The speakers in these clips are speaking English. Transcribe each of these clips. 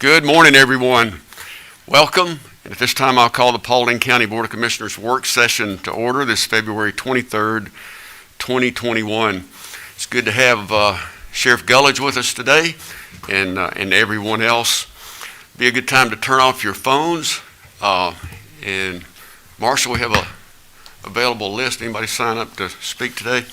Good morning, everyone. Welcome. And at this time, I'll call the Paulding County Board of Commissioners Work Session to order this February 23rd, 2021. It's good to have Sheriff Gullidge with us today and everyone else. Be a good time to turn off your phones. And Marshall, we have a available list. Anybody sign up to speak today?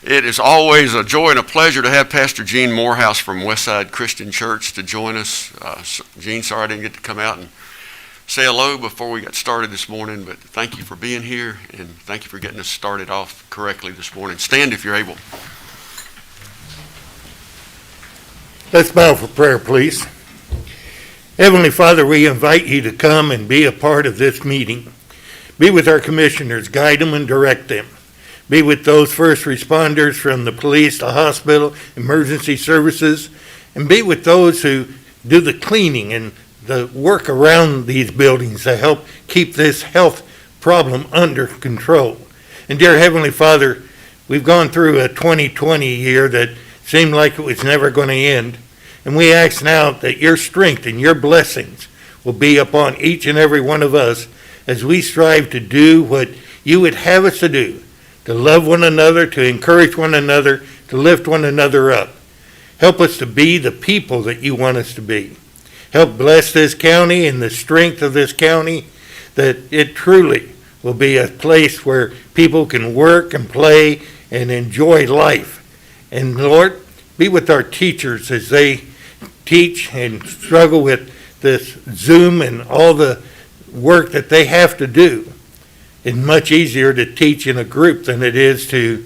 It is always a joy and a pleasure to have Pastor Gene Morehouse from Westside Christian Church to join us. Gene, sorry I didn't get to come out and say hello before we got started this morning, but thank you for being here and thank you for getting us started off correctly this morning. Stand if you're able. Let's bow for prayer, please. Heavenly Father, we invite you to come and be a part of this meeting. Be with our commissioners, guide them and direct them. Be with those first responders from the police, the hospital, emergency services, and be with those who do the cleaning and the work around these buildings to help keep this health problem under control. And dear Heavenly Father, we've gone through a 2020 year that seemed like it was never going to end. And we ask now that your strength and your blessings will be upon each and every one of us as we strive to do what you would have us to do. To love one another, to encourage one another, to lift one another up. Help us to be the people that you want us to be. Help bless this county and the strength of this county, that it truly will be a place where people can work and play and enjoy life. And Lord, be with our teachers as they teach and struggle with this Zoom and all the work that they have to do. It's much easier to teach in a group than it is to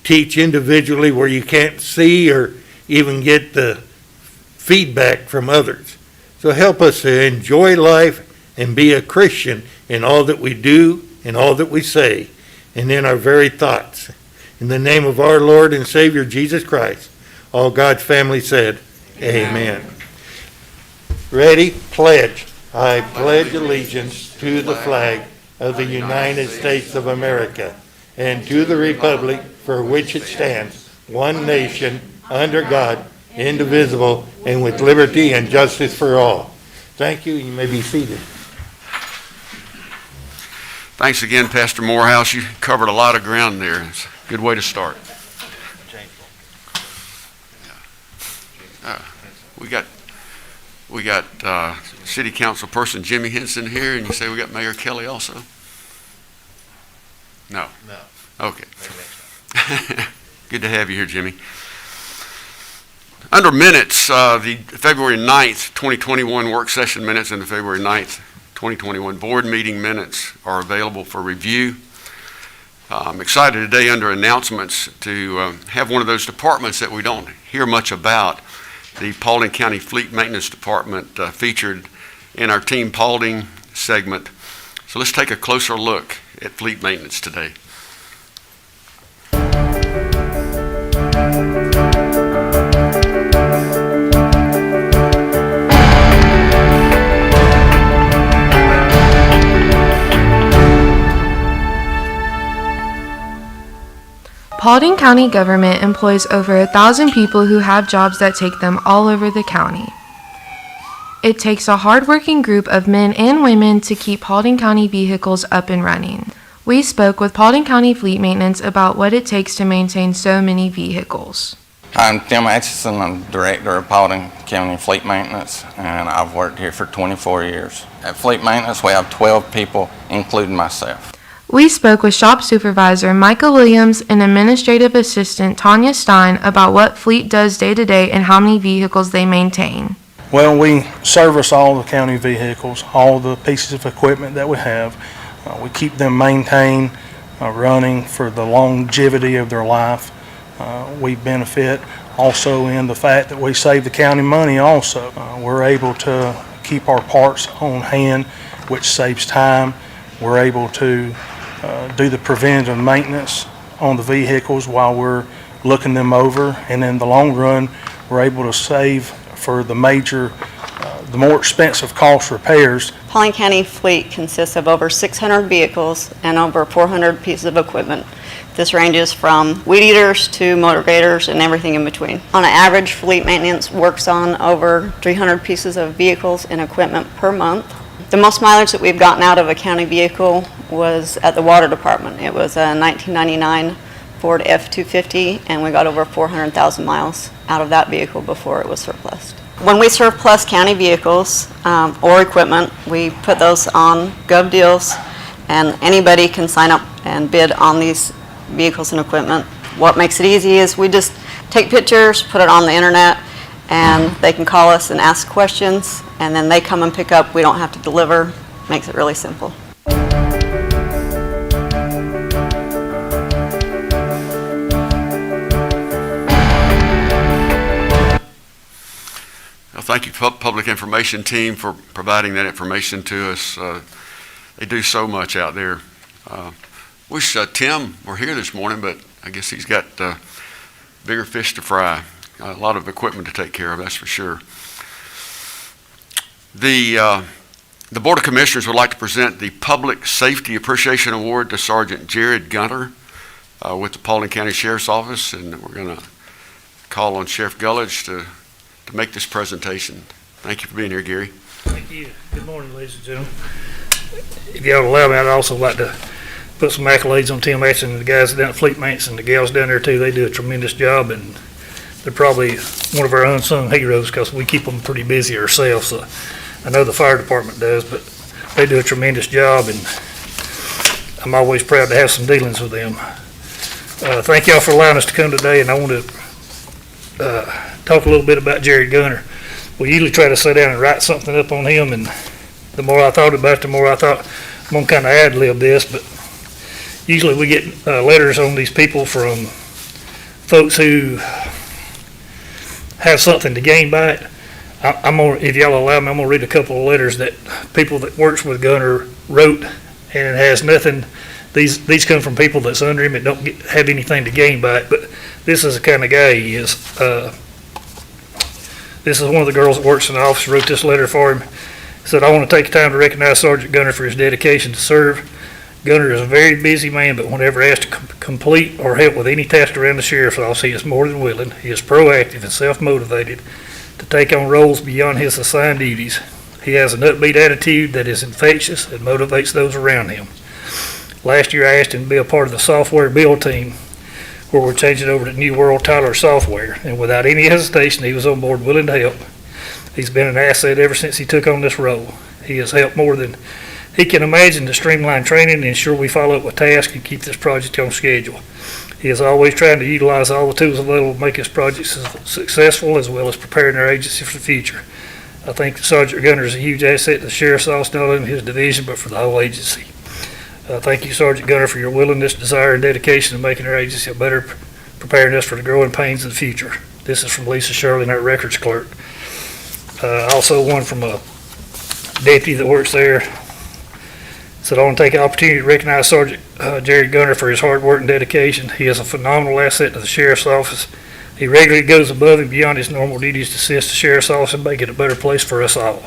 teach individually where you can't see or even get the feedback from others. So help us to enjoy life and be a Christian in all that we do, in all that we say, and in our very thoughts. In the name of our Lord and Savior Jesus Christ, all God's family said, Amen. Ready? Pledge. I pledge allegiance to the flag of the United States of America, and to the republic for which it stands, one nation, under God, indivisible, and with liberty and justice for all. Thank you. You may be seated. Thanks again, Pastor Morehouse. You covered a lot of ground there. It's a good way to start. We got City Council person Jimmy Henson here, and you say we got Mayor Kelly also? No. Okay. Good to have you here, Jimmy. Under minutes, the February 9th, 2021 work session minutes and the February 9th, 2021 board meeting minutes are available for review. I'm excited today under announcements to have one of those departments that we don't hear much about, the Paulding County Fleet Maintenance Department, featured in our Team Paulding segment. So let's take a closer look at fleet maintenance today. Paulding County government employs over 1,000 people who have jobs that take them all over the county. It takes a hardworking group of men and women to keep Paulding County vehicles up and running. We spoke with Paulding County Fleet Maintenance about what it takes to maintain so many vehicles. I'm Tim Atchison. I'm Director of Paulding County Fleet Maintenance, and I've worked here for 24 years. At Fleet Maintenance, we have 12 people, including myself. We spoke with Shop Supervisor Michael Williams and Administrative Assistant Tanya Stein about what Fleet does day to day and how many vehicles they maintain. Well, we service all the county vehicles, all the pieces of equipment that we have. We keep them maintained, running for the longevity of their life. We benefit also in the fact that we save the county money also. We're able to keep our parts on hand, which saves time. We're able to do the preventative maintenance on the vehicles while we're looking them over, and in the long run We're able to save for the major, the more expensive cost repairs. Paulding County fleet consists of over 600 vehicles and over 400 pieces of equipment. This ranges from weed eaters to motor graders and everything in between. On an average, fleet maintenance works on over 300 pieces of vehicles and equipment per month. The most mileage that we've gotten out of a county vehicle was at the water department. It was a 1999 Ford F-250, and we got over 400,000 miles out of that vehicle before it was surplus. When we surplus county vehicles or equipment, we put those on Gov Deals, and anybody can sign up and bid on these vehicles and equipment. What makes it easy is we just take pictures, put it on the internet, and they can call us and ask questions, and then they come and pick up. We don't have to deliver. Makes it really simple. Well, thank you, Public Information Team, for providing that information to us. They do so much out there. Wish Tim were here this morning, but I guess he's got bigger fish to fry. A lot of equipment to take care of, that's for sure. The Board of Commissioners would like to present the Public Safety Appreciation Award to Sergeant Jared Gunter with the Paulding County Sheriff's Office, and we're going to call on Sheriff Gullidge to make this presentation. Thank you for being here, Gary. Thank you. Good morning, ladies and gentlemen. If y'all allow me, I'd also like to put some accolades on Tim Atchison and the guys down at Fleet Maintenance and the gals down there too. They do a tremendous job, and they're probably one of our unsung heroes because we keep them pretty busy ourselves. So I know the fire department does, but they do a tremendous job, and I'm always proud to have some dealings with them. Thank y'all for allowing us to come today, and I want to talk a little bit about Jared Gunter. We usually try to sit down and write something up on him, and the more I thought about it, the more I thought I'm going to kind of ad-lib this, but usually we get letters on these people from folks who have something to gain by it. If y'all allow me, I'm going to read a couple of letters that people that works with Gunter wrote, and it has nothing. These come from people that's under him and don't have anything to gain by it, but this is the kind of guy he is. This is one of the girls that works in the office wrote this letter for him. Said, I want to take the time to recognize Sergeant Gunter for his dedication to serve. Gunter is a very busy man, but whenever asked to complete or help with any task around the sheriff's office, he is more than willing. He is proactive and self-motivated to take on roles beyond his assigned duties. He has an upbeat attitude that is infectious and motivates those around him. Last year, I asked him to be a part of the software build team, where we're changing over to New World Tyler software, and without any hesitation, he was on board willing to help. He's been an asset ever since he took on this role. He has helped more than he can imagine to streamline training and ensure we follow up with tasks and keep this project on schedule. He is always trying to utilize all the tools available to make his projects successful, as well as preparing our agency for the future. I think Sergeant Gunter is a huge asset to the Sheriff's Office, not only in his division, but for the whole agency. Thank you, Sergeant Gunter, for your willingness, desire, and dedication to making our agency better, preparing us for the growing pains of the future. This is from Lisa Shirley, our records clerk. Also one from a deputy that works there. Said, I want to take the opportunity to recognize Sergeant Jared Gunter for his hard work and dedication. He is a phenomenal asset to the Sheriff's Office. He regularly goes above and beyond his normal duties to assist the Sheriff's Office and make it a better place for us all.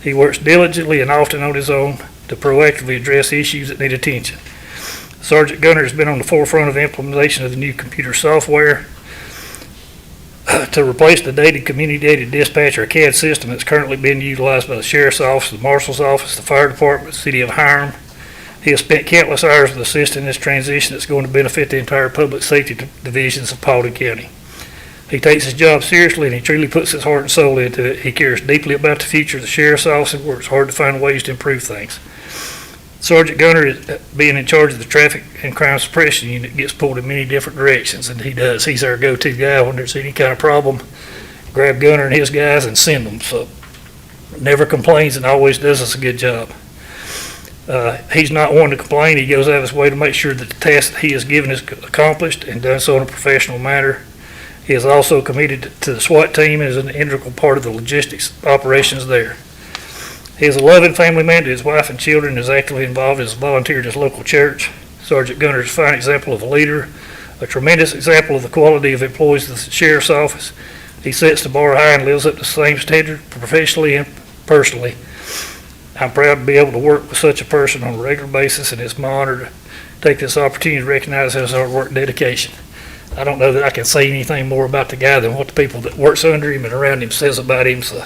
He works diligently and often on his own to proactively address issues that need attention. Sergeant Gunter has been on the forefront of the implementation of the new computer software to replace the dated community-aided dispatcher CAD system that's currently being utilized by the Sheriff's Office, the Marshal's Office, the Fire Department, the City of Hiram. He has spent countless hours with assisting this transition that's going to benefit the entire public safety divisions of Paulding County. He takes his job seriously, and he truly puts his heart and soul into it. He cares deeply about the future of the Sheriff's Office and works hard to find ways to improve things. Sergeant Gunter, being in charge of the traffic and crime suppression unit, gets pulled in many different directions, and he does. He's our go-to guy when there's any kind of problem. Grab Gunter and his guys and send them. So never complains and always does us a good job. He's not one to complain. He goes out of his way to make sure that the task that he is given is accomplished and done so in a professional manner. He is also committed to the SWAT team and is an integral part of the logistics operations there. He is a loving family man to his wife and children and is actively involved as a volunteer at his local church. Sergeant Gunter is a fine example of a leader, a tremendous example of the quality of employees of the Sheriff's Office. He sets the bar high and lives up to the same standard professionally and personally. I'm proud to be able to work with such a person on a regular basis, and it's my honor to take this opportunity to recognize his hard work and dedication. I don't know that I can say anything more about the guy than what the people that works under him and around him says about him. So,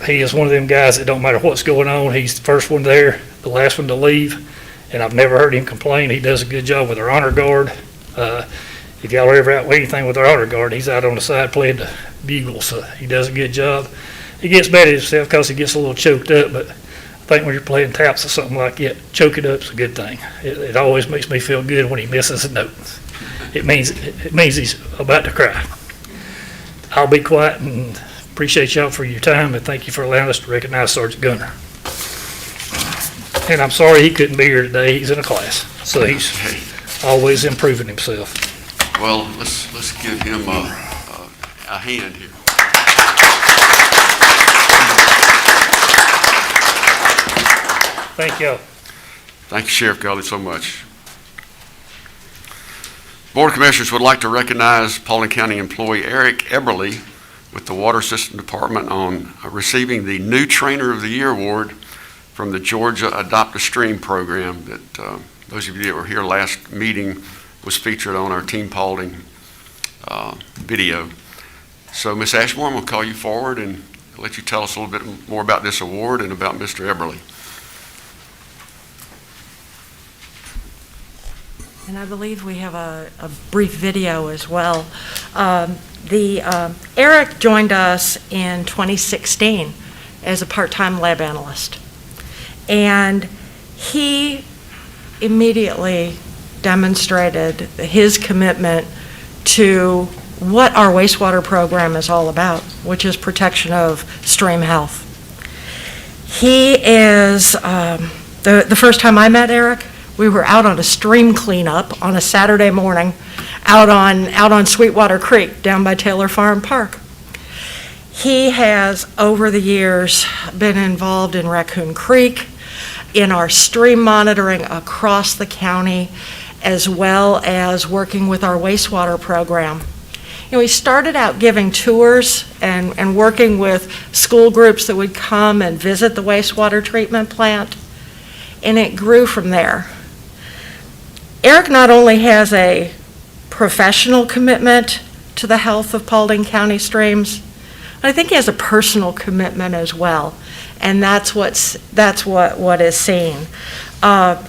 he is one of them guys that don't matter what's going on, he's the first one there, the last one to leave, and I've never heard him complain. He does a good job with our honor guard. If y'all are ever out with anything with our honor guard, he's out on the side playing the bugle, so he does a good job. He gets mad at himself because he gets a little choked up, but I think when you're playing taps or something like that, choking up's a good thing. It always makes me feel good when he misses a note. It means he's about to cry. I'll be quiet and appreciate y'all for your time, and thank you for allowing us to recognize Sergeant Gunner. And I'm sorry he couldn't be here today. He's in a class, so he's always improving himself. Well, let's give him a hand here. Thank y'all. Thank you, Sheriff Gully, so much. Board of Commissioners would like to recognize Paulding County employee Eric Eberly with the Water System Department on receiving the New Trainer of the Year Award from the Georgia Adopt a Stream program that those of you that were here last meeting was featured on our Team Paulding video. So, Ms. Ashmore, I'm going to call you forward and let you tell us a little bit more about this award and about Mr. Eberly. And I believe we have a brief video as well. Eric joined us in 2016 as a part-time lab analyst. And he immediately demonstrated his commitment to what our wastewater program is all about, which is protection of stream health. He is, the first time I met Eric, we were out on a stream cleanup on a Saturday morning out on Sweetwater Creek down by Taylor Farm Park. He has, over the years, been involved in Raccoon Creek, in our stream monitoring across the county, as well as working with our wastewater program. You know, he started out giving tours and working with school groups that would come and visit the wastewater treatment plant, and it grew from there. Eric not only has a professional commitment to the health of Paulding County streams, but I think he has a personal commitment as well, and that's what is seen.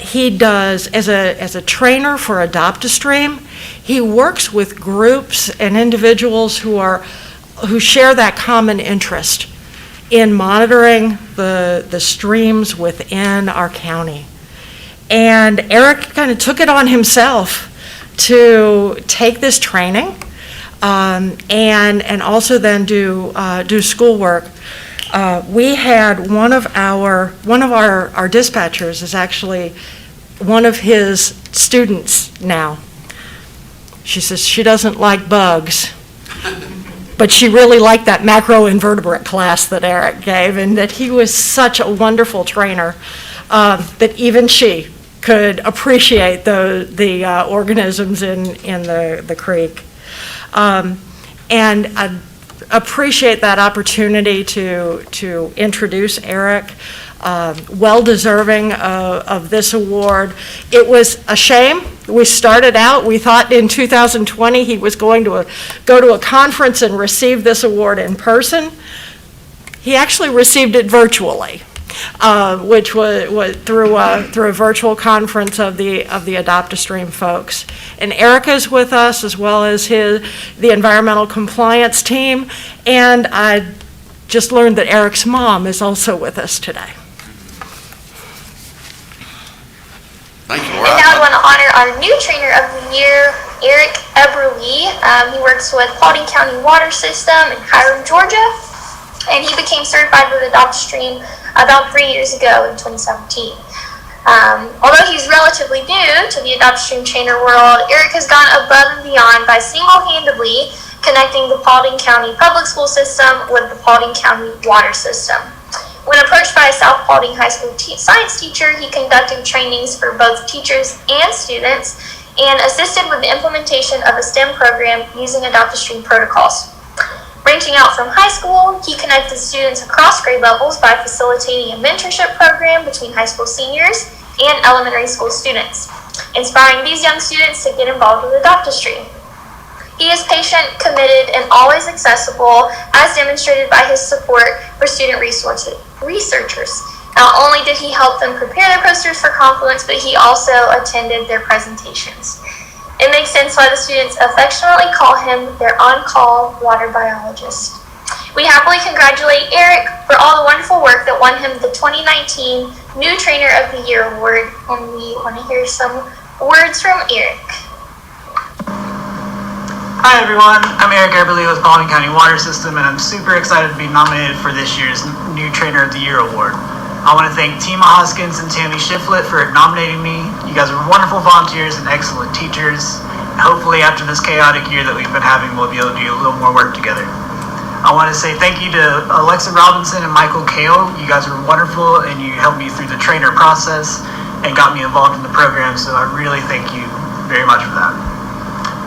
He does, as a trainer for Adopt a Stream, he works with groups and individuals who share that common interest in monitoring the streams within our county. And Eric kind of took it on himself to take this training and also then do schoolwork. We had one of our dispatchers is actually one of his students now. She says she doesn't like bugs, but she really liked that macroinvertebrate class that Eric gave, and that he was such a wonderful trainer that even she could appreciate the organisms in the creek. And I appreciate that opportunity to introduce Eric, well deserving of this award. It was a shame. We started out, we thought in 2020 he was going to go to a conference and receive this award in person. He actually received it virtually. Which was through a virtual conference of the Adopt a Stream folks. And Erica's with us, as well as the environmental compliance team. And I just learned that Eric's mom is also with us today. Thank you, And now I want to honor our new trainer of the year, Eric Eberly. He works with Paulding County Water System in Hiram, Georgia. And he became certified with Adopt a Stream about 3 years ago in 2017. Although he's relatively new to the Adopt a Stream trainer world, Eric has gone above and beyond by single-handedly connecting the Paulding County public school system with the Paulding County water system. When approached by a South Paulding High School science teacher, he conducted trainings for both teachers and students and assisted with the implementation of a STEM program using Adopt a Stream protocols. Branching out from high school, he connected students across grade levels by facilitating a mentorship program between high school seniors and elementary school students, inspiring these young students to get involved with adoptistry. He is patient, committed, and always accessible, as demonstrated by his support for student researchers. Not only did he help them prepare their posters for Confluence, but he also attended their presentations. It makes sense why the students affectionately call him their on-call water biologist. We happily congratulate Eric for all the wonderful work that won him the 2019 New Trainer of the Year award, and we want to hear some words from Eric. Hi everyone, I'm Eric Eberly with Paulding County Water System, and I'm super excited to be nominated for this year's New Trainer of the Year award. I want to thank Tima Hoskins and Tammy Shiflett for nominating me. You guys are wonderful volunteers and excellent teachers. And hopefully after this chaotic year that we've been having, we'll be able to do a little more work together. I want to say thank you to Alexa Robinson and Michael Kale. You guys were wonderful and you helped me through the trainer process and got me involved in the program, so I really thank you very much for that.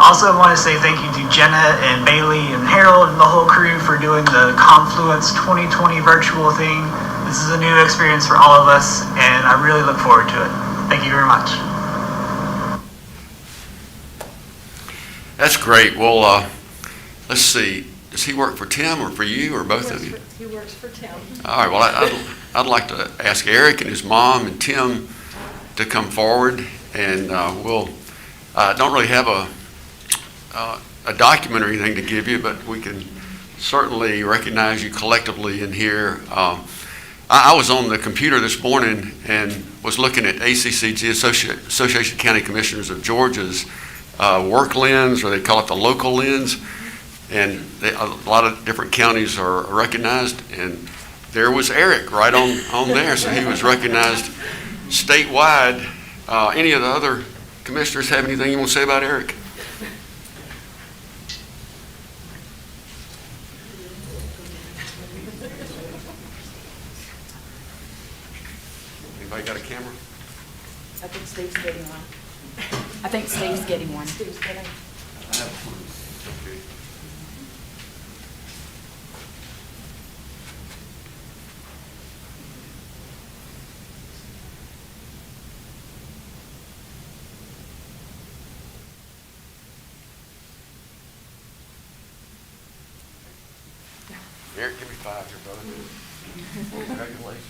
Also, I want to say thank you to Jenna and Bailey and Harold and the whole crew for doing the Confluence 2020 virtual thing. This is a new experience for all of us, and I really look forward to it. Thank you very much. That's great. Well, let's see. Does he work for Tim or for you or both of you? He works for Tim. All right. Well, I'd like to ask Eric and his mom and Tim to come forward, and we'll don't really have a document or anything to give you, but we can certainly recognize you collectively in here. I was on the computer this morning and was looking at ACCG, Association of County Commissioners of Georgia's work lens, or they call it the local lens, and a lot of different counties are recognized, and there was Eric right on there, so he was recognized statewide. Any of the other commissioners have anything you want to say about Eric? Anybody got a camera? I think Steve's getting one. I think Steve's getting one. Steve's getting. Okay. Eric, give me 5 here, brother. Congratulations.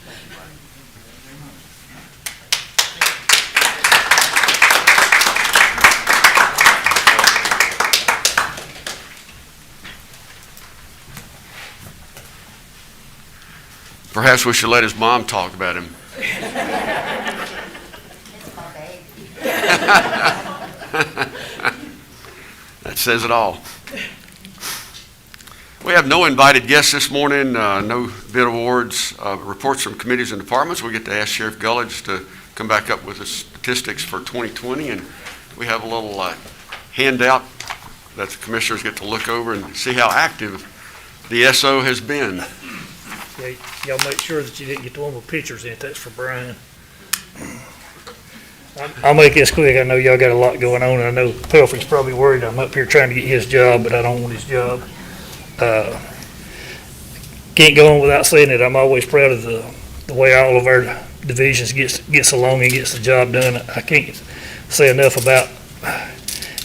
Perhaps we should let his mom talk about him. That says it all. We have no invited guests this morning, no bid awards, reports from committees and departments. We get to ask Sheriff Gullidge to come back up with the statistics for 2020, and we have a little handout that the commissioners get to look over and see how active the SO has been. Yeah, y'all make sure that you didn't get the one with pictures in it. That's for Brian. I'll make this quick. I know y'all got a lot going on, and I know Pelfrey's probably worried I'm up here trying to get his job, but I don't want his job. Can't go on without saying that I'm always proud of the way all of our divisions gets along and gets the job done. I can't say enough about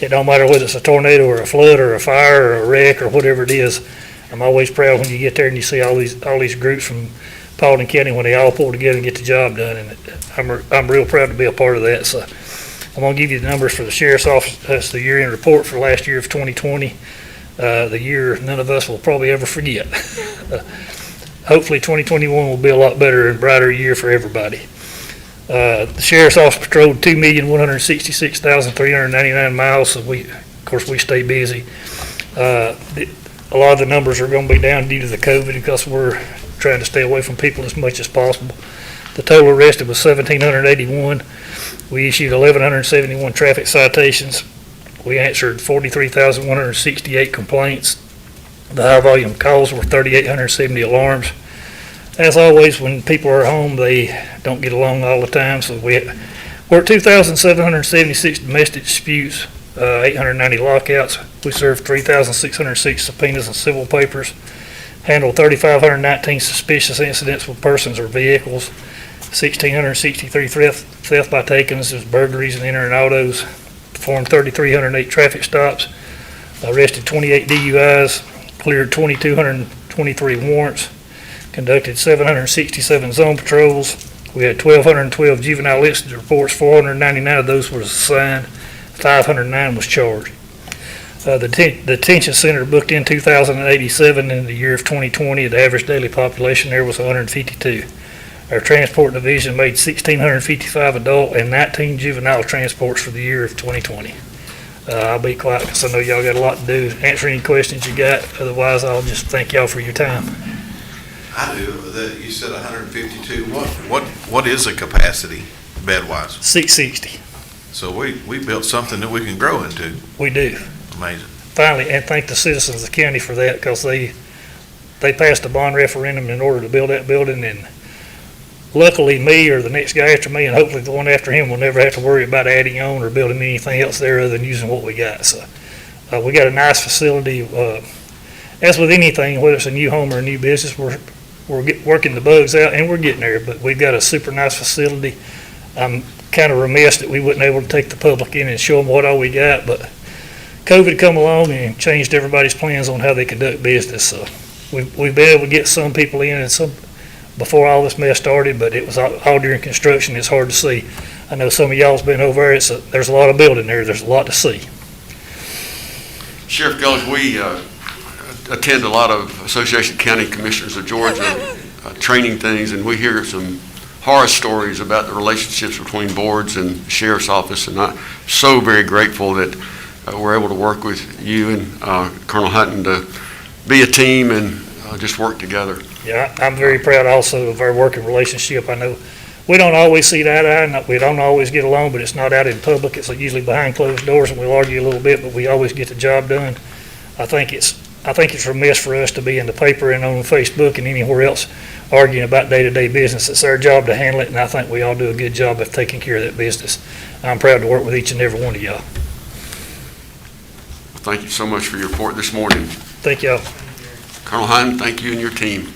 it. Don't matter whether it's a tornado or a flood or a fire or a wreck or whatever it is. I'm always proud when you get there and you see all these groups from Paulding County when they all pull together and get the job done, and I'm real proud to be a part of that. So I'm gonna give you the numbers for the sheriff's office. That's the year-end report for last year of 2020, the year none of us will probably ever forget. Hopefully 2021 will be a lot better and brighter year for everybody. The sheriff's office patrolled 2,166,399 miles, so we stay busy. A lot of the numbers are going to be down due to the COVID because we're trying to stay away from people as much as possible. The total arrested was 1,781. We issued 1,171 traffic citations. We answered 43,168 complaints. The high volume calls were 3,870 alarms. As always, when people are home, they don't get along all the time, so we're at 2,776 domestic disputes, 890 lockouts. We served 3,606 subpoenas and civil papers, handled 3,519 suspicious incidents with persons or vehicles, 1,663 theft by takings, burglaries and entering autos, performed 3,308 traffic stops, arrested 28 DUIs, cleared 2,223 warrants, conducted 767 zone patrols. We had 1,212 juvenile incident reports, 499 of those were assigned, 509 was charged. The detention center booked in 2,087 in the year of 2020. The average daily population there was 152. Our transport division made 1,655 adult and 19 juvenile transports for the year of 2020. I'll be quiet because I know y'all got a lot to do. Answer any questions you got. Otherwise, I'll just thank y'all for your time. I do. You said 152. What is the capacity bed-wise? 660. So we built something that we can grow into. We do. Amazing. Finally, and thank the citizens of the county for that, because they passed a bond referendum in order to build that building, and luckily me or the next guy after me, and hopefully the one after him, will never have to worry about adding on or building anything else there other than using what we got. So we got a nice facility. As with anything, whether it's a new home or a new business, we're working the bugs out, and we're getting there, but we've got a super nice facility. I'm kind of remiss that we wasn't able to take the public in and show them what all we got, but COVID come along and changed everybody's plans on how they conduct business. So we've been able to get some people in and some before all this mess started, but it was all during construction. It's hard to see. I know some of y'all's been over there. There's a lot of building there. There's a lot to see. Sheriff Gullis, we attend a lot of Association of County Commissioners of Georgia training things, and we hear some horror stories about the relationships between boards and sheriff's office, and I'm so very grateful that we're able to work with you and Colonel Hutton to be a team and just work together. Yeah, I'm very proud also of our working relationship. I know we don't always see eye to eye, and we don't always get along, but it's not out in public. It's usually behind closed doors, and we'll argue a little bit, but we always get the job done. I think it's remiss for us to be in the paper and on Facebook and anywhere else arguing about day-to-day business. It's our job to handle it, and I think we all do a good job of taking care of that business. I'm proud to work with each and every one of y'all. Thank you so much for your report this morning. Thank y'all. Colonel Hutton, thank you and your team.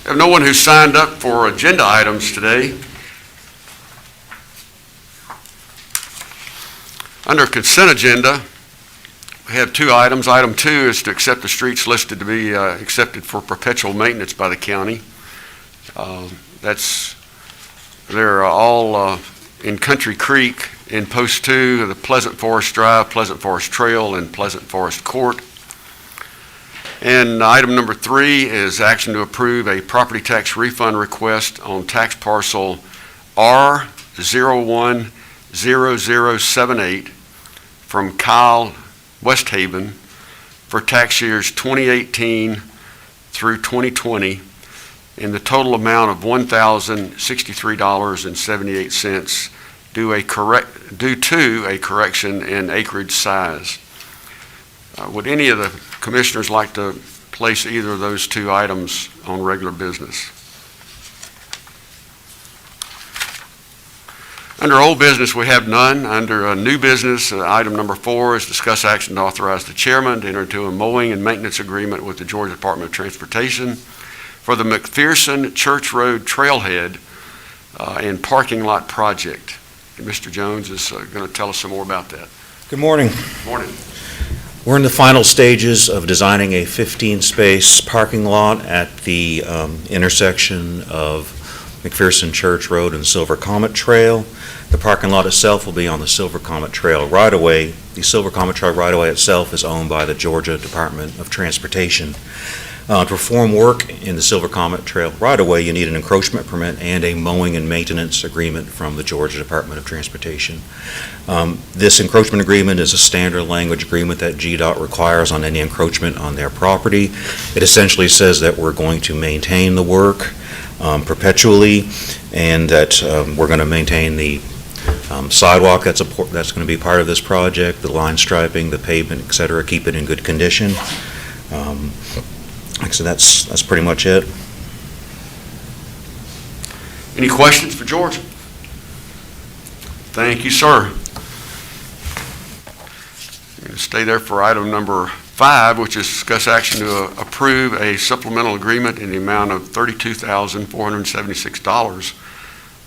I have no one who's signed up for agenda items today. Under consent agenda, we have two items. Item 2 is to accept the streets listed to be accepted for perpetual maintenance by the county. They're all in Country Creek, in Post 2, the Pleasant Forest Drive, Pleasant Forest Trail, and Pleasant Forest Court. And item number 3 is action to approve a property tax refund request on tax parcel R010078 from Kyle Westhaven for tax years 2018 through 2020 in the total amount of $1,063.78 due to a correction in acreage size. Would any of the commissioners like to place either of those two items on regular business? Under old business, we have none. Under new business, item number 4 is discuss action to authorize the chairman to enter into a mowing and maintenance agreement with the Georgia Department of Transportation for the McPherson Church Road Trailhead and parking lot project. And Mr. Jones is going to tell us some more about that. Good morning. Good morning. We're in the final stages of designing a 15-space parking lot at the intersection of McPherson Church Road and Silver Comet Trail. The parking lot itself will be on the Silver Comet Trail right-of-way. The Silver Comet Trail right-of-way itself is owned by the Georgia Department of Transportation. To perform work in the Silver Comet Trail right-of-way, you need an encroachment permit and a mowing and maintenance agreement from the Georgia Department of Transportation. This encroachment agreement is a standard language agreement that GDOT requires on any encroachment on their property. It essentially says that we're going to maintain the work perpetually, and that we're going to maintain the sidewalk that's going to be part of this project, the line striping, the pavement, et cetera, keep it in good condition. So that's pretty much it. Any questions for George? Thank you, sir. You're going to stay there for item number 5, which is discuss action to approve a supplemental agreement in the amount of $32,476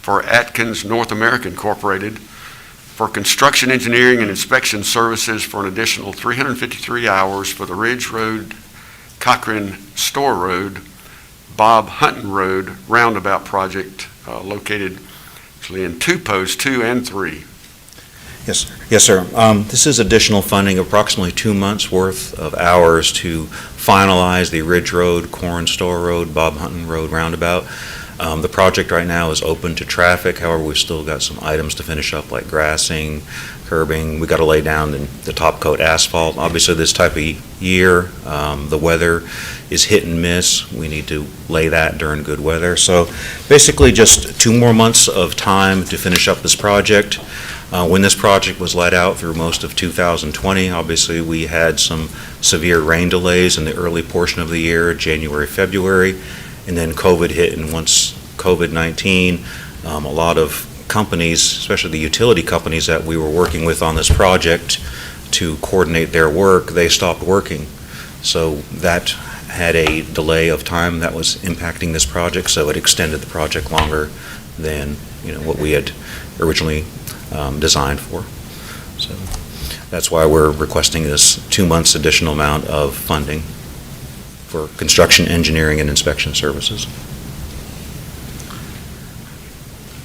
for Atkins North America Incorporated for construction engineering and inspection services for an additional 353 hours for the Ridge Road, Cochran Store Road, Bob Hunton Road roundabout project located actually in 2 posts, 2 and 3. Yes, sir. Yes, sir. This is additional funding, approximately 2 months' worth of hours to finalize the Ridge Road, Corn Store Road, Bob Hunton Road roundabout. The project right now is open to traffic. However, we've still got some items to finish up, like grassing, curbing. We got to lay down the top coat asphalt. Obviously, this type of year, the weather is hit and miss. We need to lay that during good weather. So basically, just 2 more months of time to finish up this project. When this project was let out through most of 2020, obviously we had some severe rain delays in the early portion of the year, January, February, and then COVID hit. And once COVID-19, a lot of companies, especially the utility companies that we were working with on this project to coordinate their work, they stopped working. So that had a delay of time that was impacting this project, so it extended the project longer than what we had originally designed for. So that's why we're requesting this 2 months additional amount of funding for construction, engineering, and inspection services.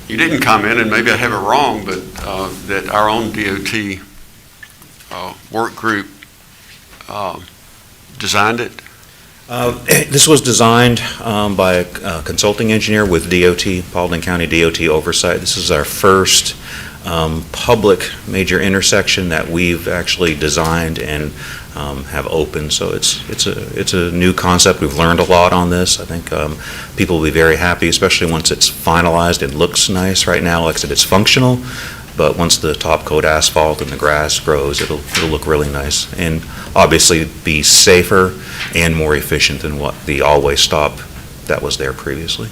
You didn't comment, and maybe I have it wrong, but that our own DOT work group designed it? This was designed by a consulting engineer with DOT, Paulding County DOT oversight. This is our first public major intersection that we've actually designed and have open. So it's a new concept. We've learned a lot on this. I think people will be very happy, especially once it's finalized. It looks nice right now. Like I said, it's functional, but once the top coat asphalt and the grass grows, it'll look really nice and obviously be safer and more efficient than what the always stop that was there previously.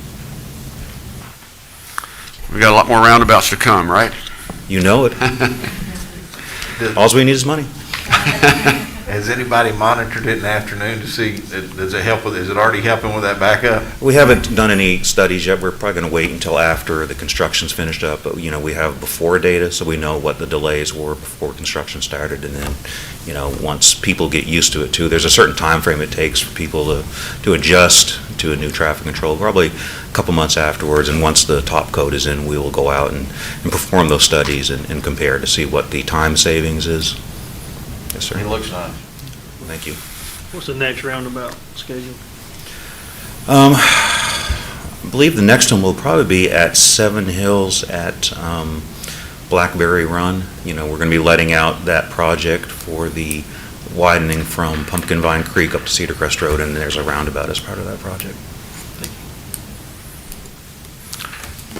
We got a lot more roundabouts to come, right? You know it. All we need is money. Has anybody monitored it in the afternoon to see, does it help with, is it already helping with that backup? We haven't done any studies yet. We're probably going to wait until after the construction's finished up. But, we have before data, so we know what the delays were before construction started. And then, once people get used to it too, there's a certain time frame it takes for people to adjust to a new traffic control, probably a couple months afterwards. And once the top coat is in, we will go out and perform those studies and compare to see what the time savings is. Yes, sir. It looks nice. Thank you. What's the next roundabout schedule? I believe the next one will probably be at Seven Hills at Blackberry Run. We're going to be letting out that project for the widening from Pumpkin Vine Creek up to Cedar Crest Road, and there's a roundabout as part of that project.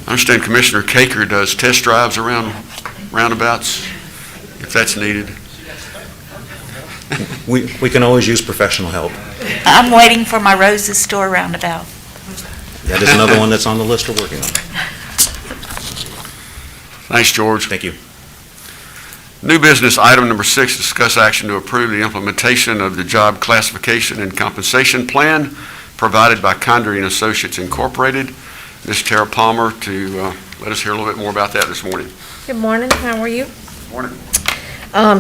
I understand Commissioner Caker does test drives around roundabouts, if that's needed. We can always use professional help. I'm waiting for my Rose's Store roundabout. That is another one that's on the list we're working on. Thanks, George. Thank you. New business, item number 6, discuss action to approve the implementation of the job classification and compensation plan provided by Condrey and Associates Incorporated. Ms. Tara Palmer to let us hear a little bit more about that this morning. Good morning. How are you? Morning.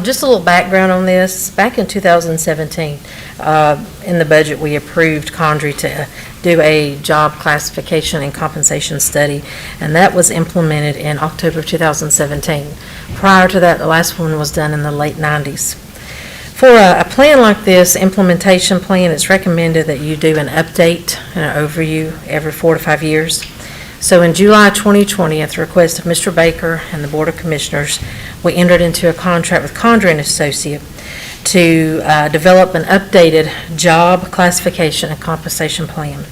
Just a little background on this. Back in 2017, in the budget, we approved Condrey to do a job classification and compensation study, and that was implemented in October of 2017. Prior to that, the last one was done in the late 90s. For a plan like this, implementation plan, it's recommended that you do an update and an overview every 4 to 5 years. So in July 2020, at the request of Mr. Baker and the Board of Commissioners, we entered into a contract with Condrey and Associates to develop an updated job classification and compensation plan.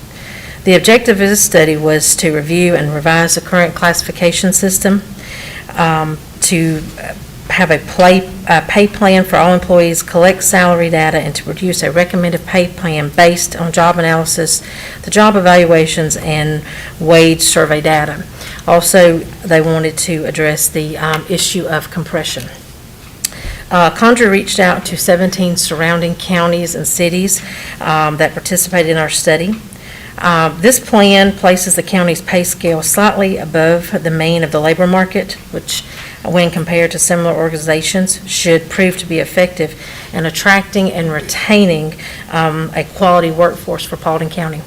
The objective of this study was to review and revise the current classification system, to have a pay plan for all employees, collect salary data, and to produce a recommended pay plan based on job analysis, the job evaluations, and wage survey data. Also, they wanted to address the issue of compression. Condra reached out to 17 surrounding counties and cities that participated in our study. This plan places the county's pay scale slightly above the mean of the labor market, which, when compared to similar organizations, should prove to be effective in attracting and retaining a quality workforce for Paulding County.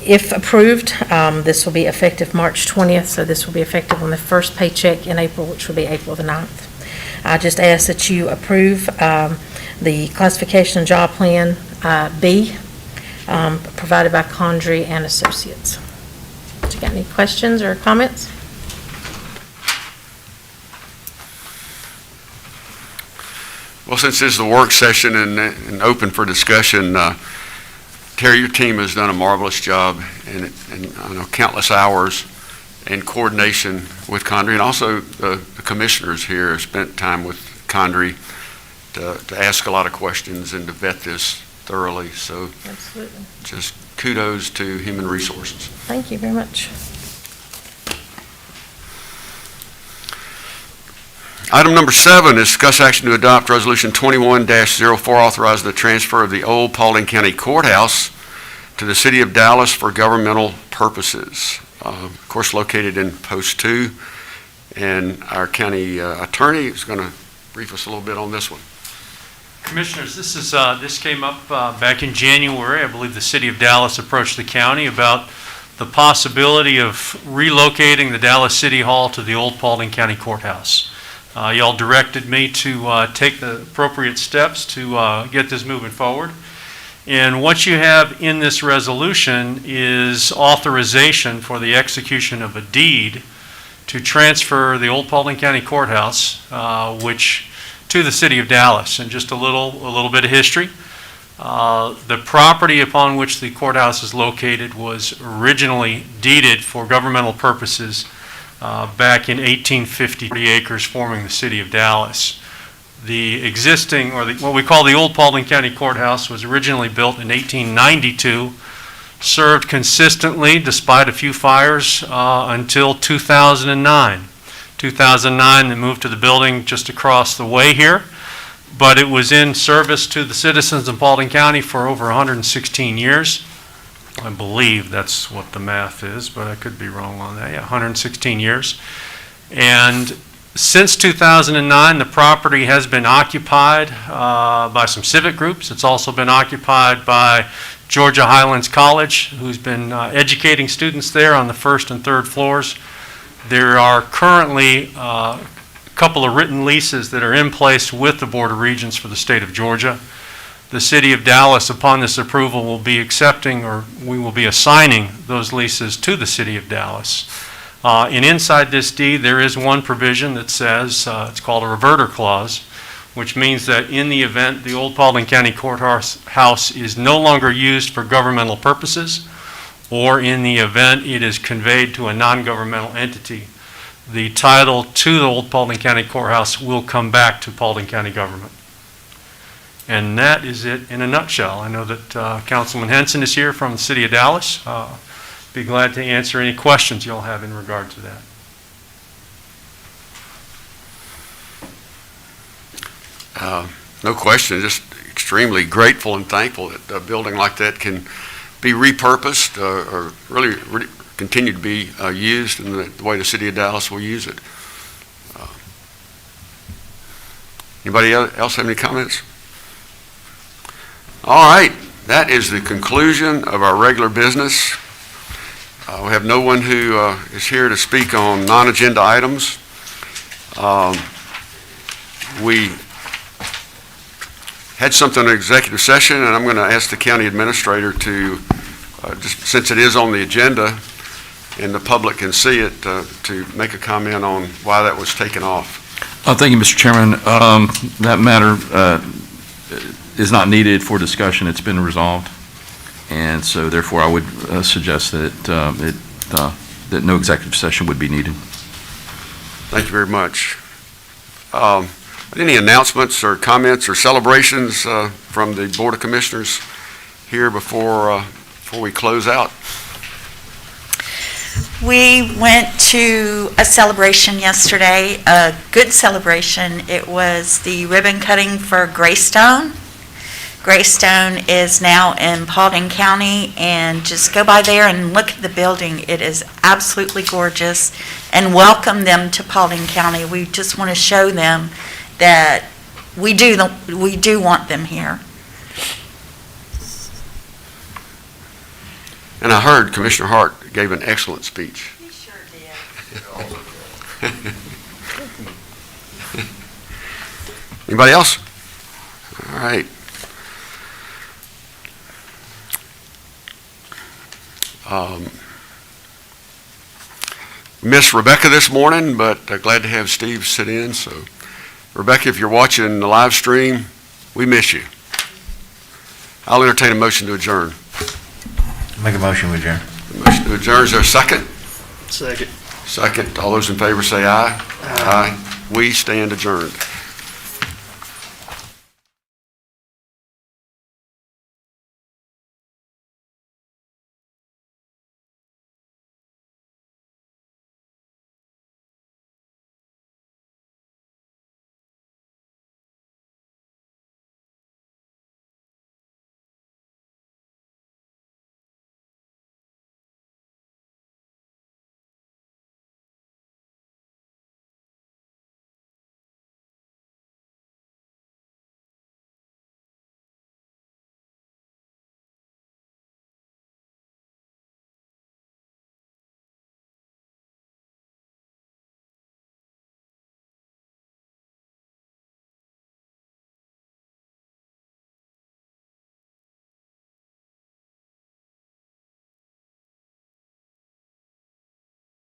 If approved, this will be effective March 20th, so this will be effective on the first paycheck in April, which will be April the 9th. I just ask that you approve the classification and job plan B provided by Condrey and Associates. Do you got any questions or comments? Well, since this is a work session and open for discussion, Terry, your team has done a marvelous job and I know countless hours in coordination with Condrey, and also the commissioners here have spent time with Condrey to ask a lot of questions and to vet this thoroughly. So Absolutely. just kudos to Human Resources. Thank you very much. Item number 7 is discuss action to adopt Resolution 21-04, authorizing the transfer of the old Paulding County Courthouse to the City of Dallas for governmental purposes. Of course, located in Post 2, and our county attorney is going to brief us a little bit on this one. Commissioners, this came up back in January. I believe the City of Dallas approached the county about the possibility of relocating the Dallas City Hall to the old Paulding County Courthouse. Y'all directed me to take the appropriate steps to get this moving forward. And what you have in this resolution is authorization for the execution of a deed to transfer the old Paulding County Courthouse, which to the City of Dallas. And just a little bit of history. The property upon which the courthouse is located was originally deeded for governmental purposes back in 1850, 40 acres forming the City of Dallas. The existing, or what we call the old Paulding County Courthouse, was originally built in 1892, served consistently despite a few fires until 2009. 2009, they moved to the building just across the way here, but it was in service to the citizens of Paulding County for over 116 years. I believe that's what the math is, but I could be wrong on that. Yeah, 116 years. And since 2009, the property has been occupied by some civic groups. It's also been occupied by Georgia Highlands College, who's been educating students there on the first and third floors. There are currently a couple of written leases that are in place with the Board of Regents for the state of Georgia. The City of Dallas, upon this approval, will be accepting, or we will be assigning those leases to the City of Dallas. And inside this deed, there is one provision that says, it's called a reverter clause, which means that in the event the old Paulding County Courthouse is no longer used for governmental purposes, or in the event it is conveyed to a non-governmental entity, the title to the old Paulding County Courthouse will come back to Paulding County government. And that is it in a nutshell. I know that Councilman Henson is here from the City of Dallas. Be glad to answer any questions you'll have in regard to that. No question, just extremely grateful and thankful that a building like that can be repurposed or really continue to be used in the way the City of Dallas will use it. Anybody else have any comments? All right, that is the conclusion of our regular business. We have no one who is here to speak on non-agenda items. We had something in executive session, and I'm going to ask the county administrator to, just since it is on the agenda and the public can see it, to make a comment on why that was taken off. Thank you, Mr. Chairman. That matter is not needed for discussion. It's been resolved. And so therefore I would suggest that that no executive session would be needed. Thank you very much. Any announcements or comments or celebrations from the Board of Commissioners here before we close out? We went to a celebration yesterday, a good celebration. It was the ribbon cutting for Greystone. Greystone is now in Paulding County, and just go by there and look at the building. It is absolutely gorgeous, and welcome them to Paulding County. We just want to show them that we do want them here. And I heard Commissioner Hart gave an excellent speech. He sure did. Anybody else? All right. Miss Rebecca this morning, but glad to have Steve sit in. So, Rebecca, if you're watching the live stream, we miss you. I'll entertain a motion to adjourn. Make a motion to adjourn. Motion to adjourn, is there a second? Second. Second. All those in favor say aye. Aye. We stand adjourned.